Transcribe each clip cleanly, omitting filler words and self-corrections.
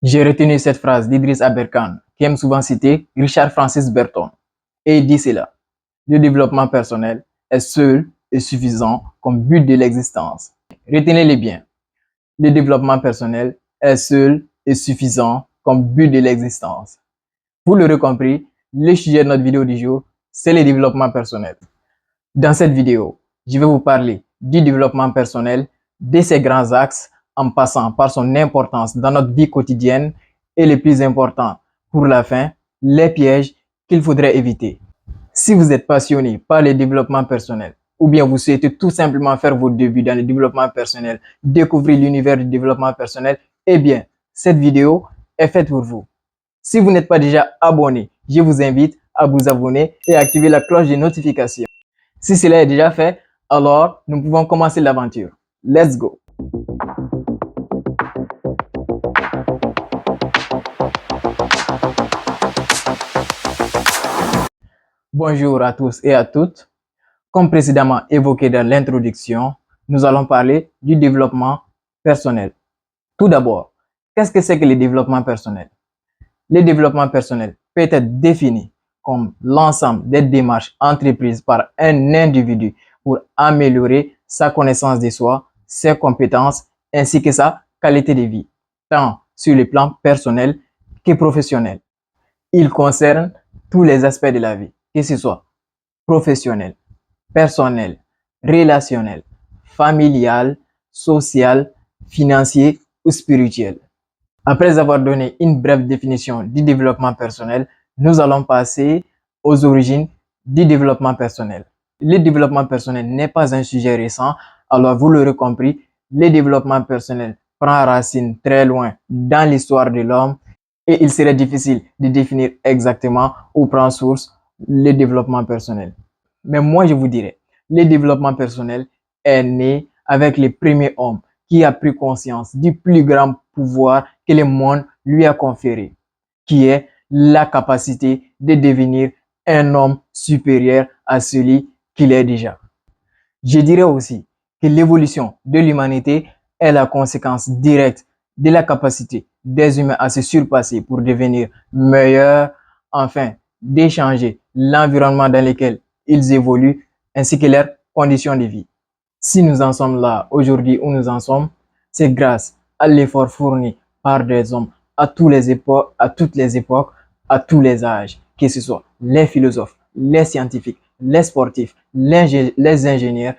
J'ai retenu cette phrase d'Idriss Aberkan, qui aime souvent citer Richard Francis Burton, et il dit cela: le développement personnel est seul et suffisant comme but de l'existence. Retenez-les bien. Le développement personnel est seul et suffisant comme but de l'existence. Vous l'aurez compris, le sujet de notre vidéo du jour, c'est le développement personnel. Dans cette vidéo, je vais vous parler du développement personnel, de ses grands axes, en passant par son importance dans notre vie quotidienne et le plus important, pour la fin, les pièges qu'il faudrait éviter. Si vous êtes passionné par le développement personnel, ou bien vous souhaitez tout simplement faire vos débuts dans le développement personnel, découvrir l'univers du développement personnel, eh bien, cette vidéo est faite pour vous. Si vous n'êtes pas déjà abonné, je vous invite à vous abonner et à activer la cloche de notification. Si cela est déjà fait, alors nous pouvons commencer l'aventure. Let's go! Bonjour à tous et à toutes. Comme précédemment évoqué dans l'introduction, nous allons parler du développement personnel. Tout d'abord, qu'est-ce que c'est que le développement personnel? Le développement personnel peut être défini comme l'ensemble des démarches entreprises par un individu pour améliorer sa connaissance de soi, ses compétences ainsi que sa qualité de vie, tant sur le plan personnel que professionnel. Il concerne tous les aspects de la vie, que ce soit professionnel, personnel, relationnel, familial, social, financier ou spirituel. Après avoir donné une brève définition du développement personnel, nous allons passer aux origines du développement personnel. Le développement personnel n'est pas un sujet récent, alors vous l'aurez compris, le développement personnel prend racine très loin dans l'histoire de l'homme et il serait difficile de définir exactement où prend source le développement personnel. Mais moi, je vous dirais, le développement personnel est né avec les premiers hommes qui a pris conscience du plus grand pouvoir que le monde lui a conféré, qui est la capacité de devenir un homme supérieur à celui qu'il est déjà. Je dirais aussi que l'évolution de l'humanité est la conséquence directe de la capacité des humains à se surpasser pour devenir meilleurs, enfin d'échanger l'environnement dans lequel ils évoluent ainsi que leurs conditions de vie. Si nous en sommes là aujourd'hui où nous en sommes, c'est grâce à l'effort fourni par des hommes à toutes les époques, à tous les âges, que ce soit les philosophes, les scientifiques, les sportifs, les ingénieurs,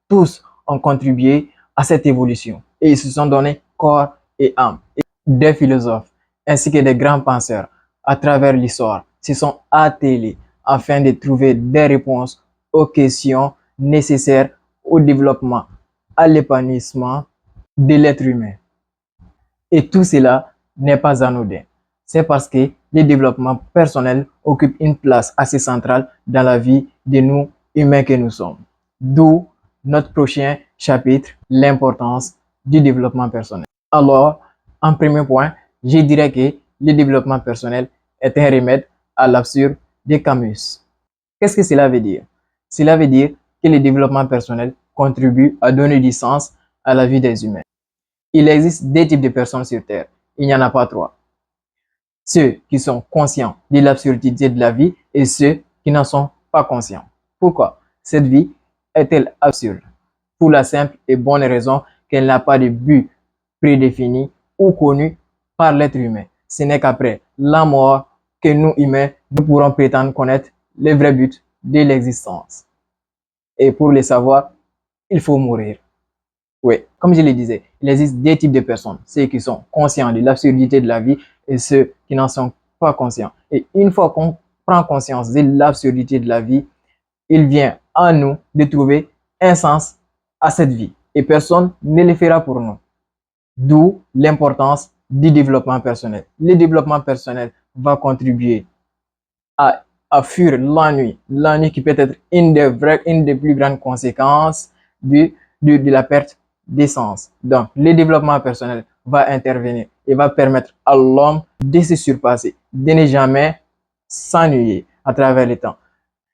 tous ont contribué à cette évolution et ils se sont donné corps et âme. Des philosophes ainsi que des grands penseurs à travers l'histoire se sont attelés afin de trouver des réponses aux questions nécessaires au développement, à l'épanouissement de l'être humain. Et tout cela n'est pas anodin. C'est parce que le développement personnel occupe une place assez centrale dans la vie de nous humains que nous sommes. D'où notre prochain chapitre, l'importance du développement personnel. Alors, en premier point, je dirais que le développement personnel est un remède à l'absurde de Camus. Qu'est-ce que cela veut dire? Cela veut dire que le développement personnel contribue à donner du sens à la vie des humains. Il existe deux types de personnes sur Terre. Il n'y en a pas trois. Ceux qui sont conscients de l'absurdité de la vie et ceux qui n'en sont pas conscients. Pourquoi? Cette vie est-elle absurde? Pour la simple et bonne raison qu'elle n'a pas de but prédéfini ou connu par l'être humain. Ce n'est qu'après la mort que nous humains, nous pourrons prétendre connaître le vrai but de l'existence. Et pour le savoir, il faut mourir. Oui, comme je le disais, il existe deux types de personnes. Ceux qui sont conscients de l'absurdité de la vie et ceux qui n'en sont pas conscients. Et une fois qu'on prend conscience de l'absurdité de la vie, il vient à nous de trouver un sens à cette vie. Et personne ne le fera pour nous. D'où l'importance du développement personnel. Le développement personnel va contribuer à fuir l'ennui. L'ennui qui peut être une des plus grandes conséquences de la perte d'essence. Donc, le développement personnel va intervenir et va permettre à l'homme de se surpasser, de ne jamais s'ennuyer à travers le temps.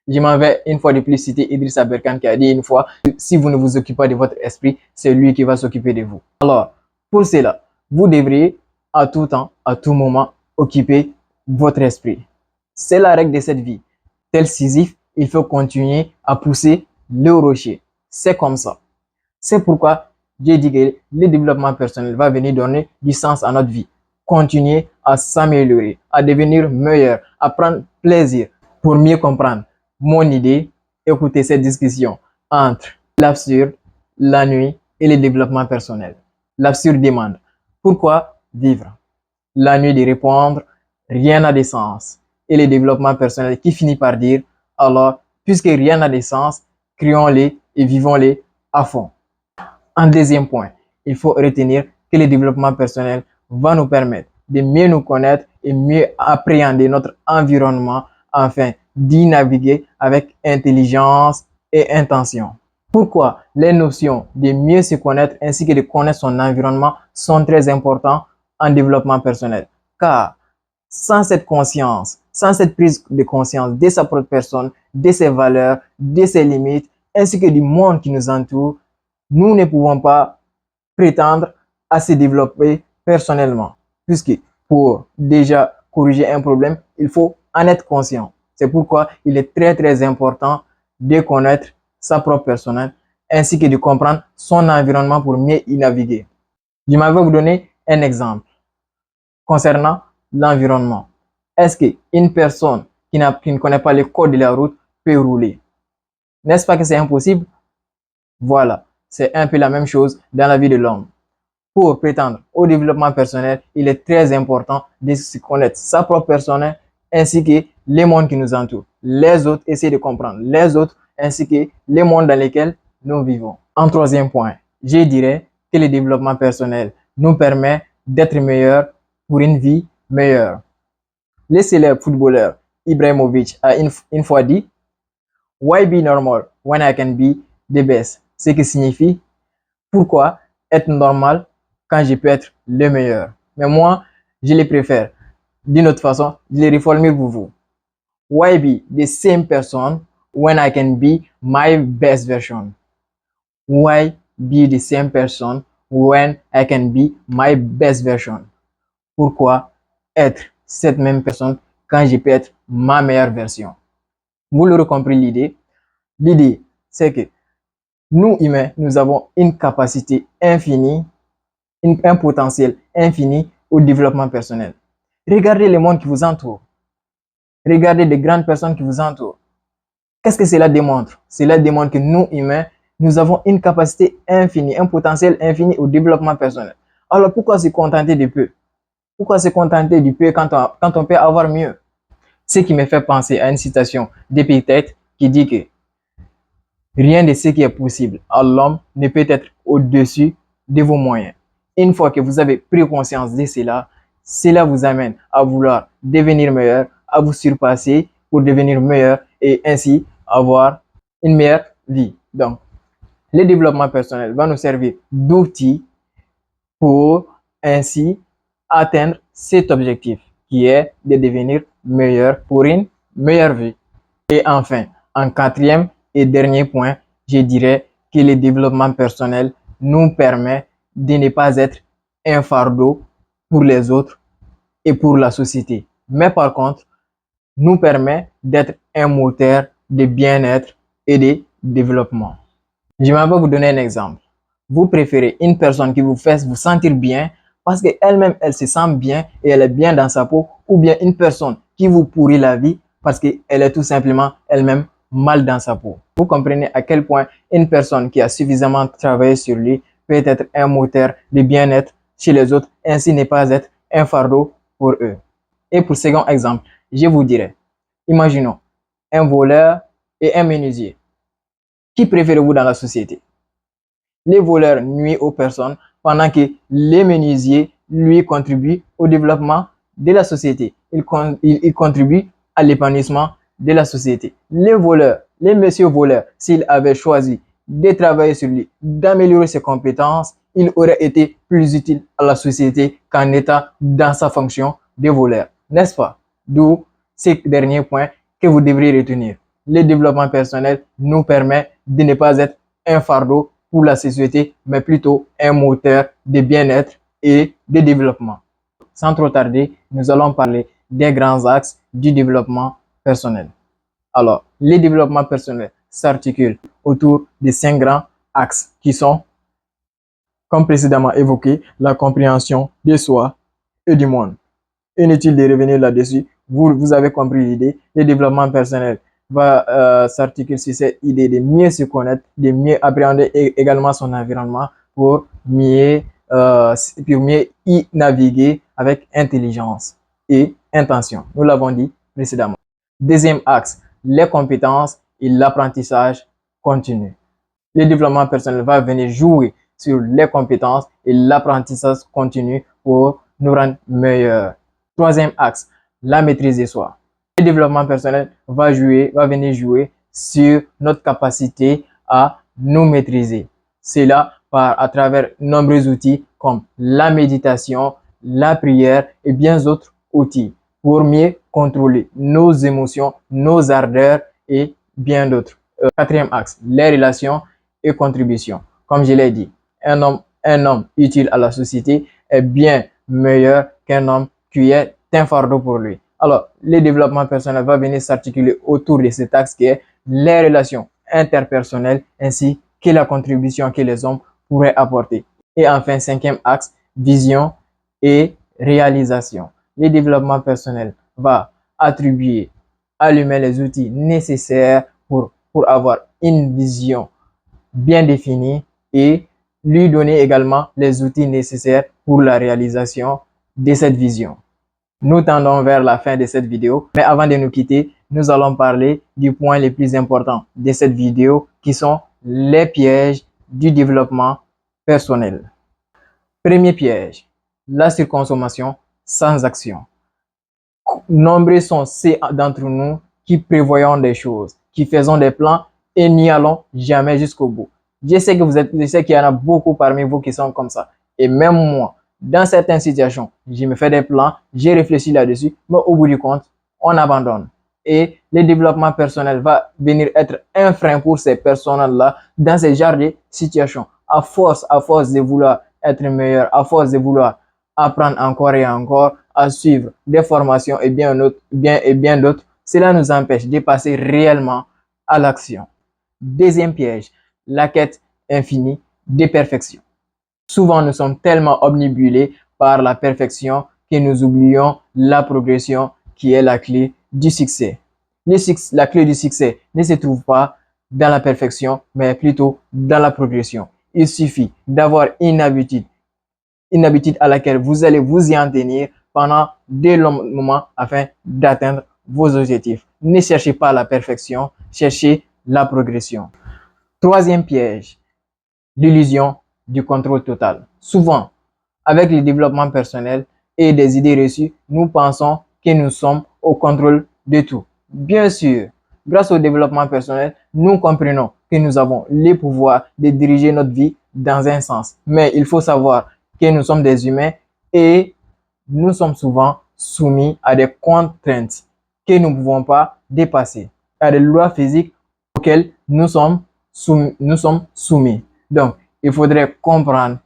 Je m'en vais une fois de plus citer Idriss Aberkan qui a dit une fois, si vous ne vous occupez pas de votre esprit, c'est lui qui va s'occuper de vous. Alors, pour cela, vous devriez à tout temps, à tout moment, occuper votre esprit. C'est la règle de cette vie. Tel Sisyphe, il faut continuer à pousser le rocher. C'est comme ça. C'est pourquoi j'ai dit que le développement personnel va venir donner du sens à notre vie. Continuer à s'améliorer, à devenir meilleur, à prendre plaisir. Pour mieux comprendre mon idée, écoutez cette discussion entre l'absurde, la nuit et le développement personnel. L'absurde demande: pourquoi vivre? La nuit de répondre: rien n'a de sens. Et le développement personnel qui finit par dire: alors, puisque rien n'a de sens, créons-les et vivons-les à fond. En deuxième point, il faut retenir que le développement personnel va nous permettre de mieux nous connaître et mieux appréhender notre environnement afin d'y naviguer avec intelligence et intention. Pourquoi les notions de mieux se connaître ainsi que de connaître son environnement sont très importantes en développement personnel? Car sans cette conscience, sans cette prise de conscience de sa propre personne, de ses valeurs, de ses limites, ainsi que du monde qui nous entoure, nous ne pouvons pas prétendre à se développer personnellement. Puisque pour déjà corriger un problème, il faut en être conscient. C'est pourquoi il est très important de connaître sa propre personne ainsi que de comprendre son environnement pour mieux y naviguer. Je vais vous donner un exemple concernant l'environnement. Est-ce qu'une personne qui ne connaît pas les codes de la route peut rouler? N'est-ce pas que c'est impossible? Voilà, c'est un peu la même chose dans la vie de l'homme. Pour prétendre au développement personnel, il est très important de se connaître sa propre personne ainsi que les mondes qui nous entourent. Les autres, essayer de comprendre les autres ainsi que les mondes dans lesquels nous vivons. En troisième point, je dirais que le développement personnel nous permet d'être meilleurs pour une vie meilleure. Le célèbre footballeur Ibrahimovic a une fois dit: Why be normal when I can be the best? Ce qui signifie: pourquoi être normal quand je peux être le meilleur? Mais moi, je les préfère d'une autre façon, je les reformule pour vous. Why be the same person when I can be my best version? Why be the same person when I can be my best version? Pourquoi être cette même personne quand je peux être ma meilleure version? Vous l'aurez compris l'idée. L'idée, c'est que nous, humains, nous avons une capacité infinie, un potentiel infini au développement personnel. Regardez le monde qui vous entoure. Regardez les grandes personnes qui vous entourent. Qu'est-ce que cela démontre? Cela démontre que nous, humains, nous avons une capacité infinie, un potentiel infini au développement personnel. Alors pourquoi se contenter de peu? Pourquoi se contenter du peu quand on peut avoir mieux? Ce qui me fait penser à une citation d'Épictète qui dit que rien de ce qui est possible à l'homme ne peut être au-dessus de vos moyens. Une fois que vous avez pris conscience de cela, cela vous amène à vouloir devenir meilleur, à vous surpasser pour devenir meilleur et ainsi avoir une meilleure vie. Donc, le développement personnel va nous servir d'outil pour ainsi atteindre cet objectif qui est de devenir meilleur pour une meilleure vie. Et enfin, en quatrième et dernier point, je dirais que le développement personnel nous permet de ne pas être un fardeau pour les autres et pour la société. Mais par contre, nous permet d'être un moteur de bien-être et de développement. Je vais vous donner un exemple. Vous préférez une personne qui vous fait vous sentir bien parce qu'elle-même, elle se sent bien et elle est bien dans sa peau, ou bien une personne qui vous pourrit la vie parce qu'elle est tout simplement elle-même mal dans sa peau. Vous comprenez à quel point une personne qui a suffisamment travaillé sur lui peut être un moteur de bien-être chez les autres, ainsi ne pas être un fardeau pour eux. Et pour second exemple, je vous dirais, imaginons un voleur et un menuisier. Qui préférez-vous dans la société? Les voleurs nuisent aux personnes pendant que les menuisiers, lui, contribuent au développement de la société. Ils contribuent à l'épanouissement de la société. Les voleurs, les messieurs voleurs, s'ils avaient choisi de travailler sur lui, d'améliorer ses compétences, il aurait été plus utile à la société qu'en étant dans sa fonction de voleur. N'est-ce pas? D'où ces derniers points que vous devriez retenir. Le développement personnel nous permet de ne pas être un fardeau pour la société, mais plutôt un moteur de bien-être et de développement. sans trop tarder, nous allons parler des grands axes du développement personnel. Alors, le développement personnel s'articule autour de 5 grands axes qui sont, comme précédemment évoqué, la compréhension de soi et du monde. Inutile de revenir là-dessus, vous avez compris l'idée. Le développement personnel va s'articuler sur cette idée de mieux se connaître, de mieux appréhender également son environnement pour mieux y naviguer avec intelligence et intention. Nous l'avons dit précédemment. Deuxième axe, les compétences et l'apprentissage continu. Le développement personnel va venir jouer sur les compétences et l'apprentissage continu pour nous rendre meilleurs. Troisième axe, la maîtrise de soi. Le développement personnel va venir jouer sur notre capacité à nous maîtriser. C'est là à travers nombreux outils comme la méditation, la prière et bien d'autres outils pour mieux contrôler nos émotions, nos ardeurs et bien d'autres. Quatrième axe, les relations et contributions. Comme je l'ai dit, un homme utile à la société est bien meilleur qu'un homme qui est un fardeau pour lui. Alors, le développement personnel va venir s'articuler autour de cet axe qui est les relations interpersonnelles ainsi que la contribution que les hommes pourraient apporter. Et enfin, cinquième axe, vision et réalisation. Le développement personnel va attribuer à l'humain les outils nécessaires pour avoir une vision bien définie et lui donner également les outils nécessaires pour la réalisation de cette vision. Nous tendons vers la fin de cette vidéo, mais avant de nous quitter, nous allons parler du point le plus important de cette vidéo qui sont les pièges du développement personnel. Premier piège, la surconsommation sans action. Nombreux sont ceux d'entre nous qui prévoyons des choses, qui faisons des plans et n'y allons jamais jusqu'au bout. Je sais qu'il y en a beaucoup parmi vous qui sont comme ça. Et même moi, dans certaines situations, je me fais des plans, j'ai réfléchi là-dessus, mais au bout du compte, on abandonne. Et le développement personnel va venir être un frein pour ces personnes-là dans ce genre de situations. À force de vouloir être meilleur, à force de vouloir apprendre encore et encore, à suivre des formations et bien d'autres, cela nous empêche de passer réellement à l'action. Deuxième piège, la quête infinie de perfection. Souvent, nous sommes tellement omnibulés par la perfection que nous oublions la progression qui est la clé du succès. La clé du succès ne se trouve pas dans la perfection, mais plutôt dans la progression. Il suffit d'avoir une habitude à laquelle vous allez vous y en tenir pendant de longs moments afin d'atteindre vos objectifs. Ne cherchez pas la perfection, cherchez la progression. Troisième piège, l'illusion du contrôle total. Souvent, avec le développement personnel et des idées reçues, nous pensons que nous sommes au contrôle de tout. Bien sûr, grâce au développement personnel, nous comprenons que nous avons le pouvoir de diriger notre vie dans un sens. Mais il faut savoir que nous sommes des humains et nous sommes souvent soumis à des contraintes que nous ne pouvons pas dépasser, à des lois physiques auxquelles nous sommes soumis. Donc, il faudrait comprendre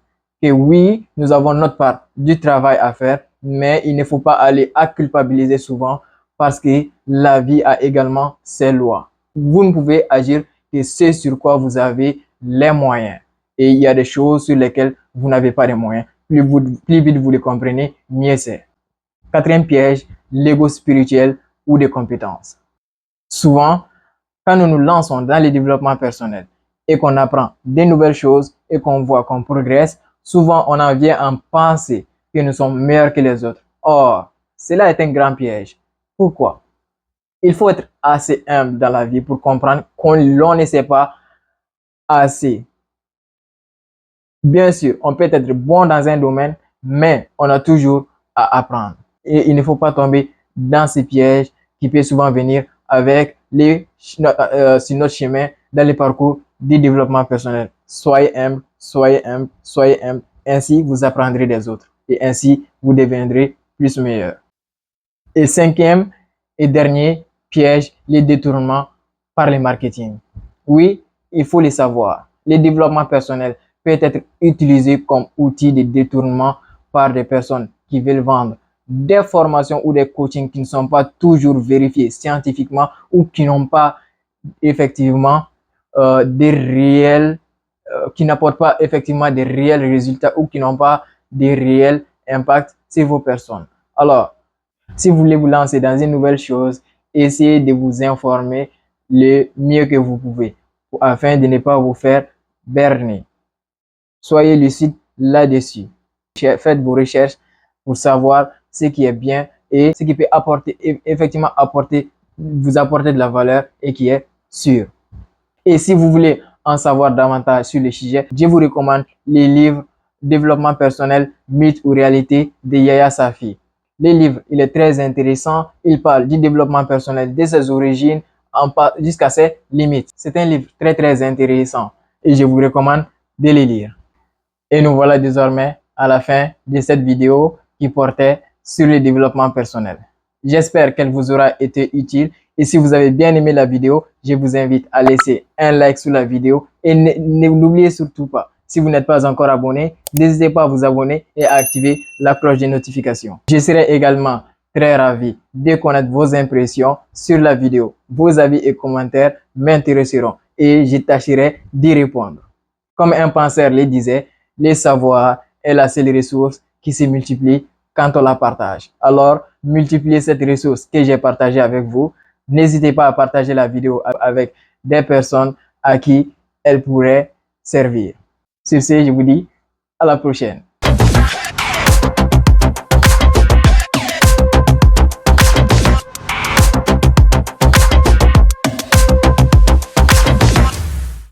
que oui, nous avons notre part du travail à faire, mais il ne faut pas aller à culpabiliser souvent parce que la vie a également ses lois. Vous ne pouvez agir que ce sur quoi vous avez les moyens. Et il y a des choses sur lesquelles vous n'avez pas les moyens. Plus vite vous les comprenez, mieux c'est. Quatrième piège, l'ego spirituel ou des compétences. Souvent, quand nous nous lançons dans le développement personnel et qu'on apprend de nouvelles choses et qu'on voit qu'on progresse, souvent on en vient à penser que nous sommes meilleurs que les autres. Or, cela est un grand piège. Pourquoi? Il faut être assez humble dans la vie pour comprendre qu'on ne sait pas assez. Bien sûr, on peut être bon dans un domaine, mais on a toujours à apprendre. Et il ne faut pas tomber dans ces pièges qui peuvent souvent venir avec sur notre chemin dans le parcours du développement personnel. Soyez humble, soyez humble, soyez humble. Ainsi, vous apprendrez des autres. Et ainsi, vous deviendrez plus meilleur. Et cinquième et dernier piège, les détournements par le marketing. Oui, il faut les savoir. Le développement personnel peut être utilisé comme outil de détournement par des personnes qui veulent vendre des formations ou des coachings qui ne sont pas toujours vérifiés scientifiquement ou qui n'ont pas effectivement des réels, qui n'apportent pas effectivement des réels résultats ou qui n'ont pas des réels impacts sur vos personnes. Alors, si vous voulez vous lancer dans une nouvelle chose, essayez de vous informer le mieux que vous pouvez afin de ne pas vous faire berner. Soyez lucide là-dessus. Faites vos recherches pour savoir ce qui est bien et ce qui peut apporter, effectivement vous apporter de la valeur et qui est sûr. Et si vous voulez en savoir davantage sur le sujet, je vous recommande les livres Développement personnel, mythe ou réalité de Yaya Safi. Le livre, il est très intéressant. Il parle du développement personnel, de ses origines jusqu'à ses limites. C'est un livre très intéressant et je vous recommande de le lire. Et nous voilà désormais à la fin de cette vidéo qui portait sur le développement personnel. J'espère qu'elle vous aura été utile et si vous avez bien aimé la vidéo, je vous invite à laisser un like sous la vidéo et n'oubliez surtout pas, si vous n'êtes pas encore abonné, n'hésitez pas à vous abonner et à activer la cloche de notification. Je serai également très ravi de connaître vos impressions sur la vidéo. Vos avis et commentaires m'intéresseront et je tâcherai d'y répondre. Comme un penseur le disait, les savoirs est la seule ressource qui se multiplie quand on la partage. Alors, multipliez cette ressource que j'ai partagée avec vous. N'hésitez pas à partager la vidéo avec des personnes à qui elle pourrait servir. Sur ce, je vous dis à la prochaine.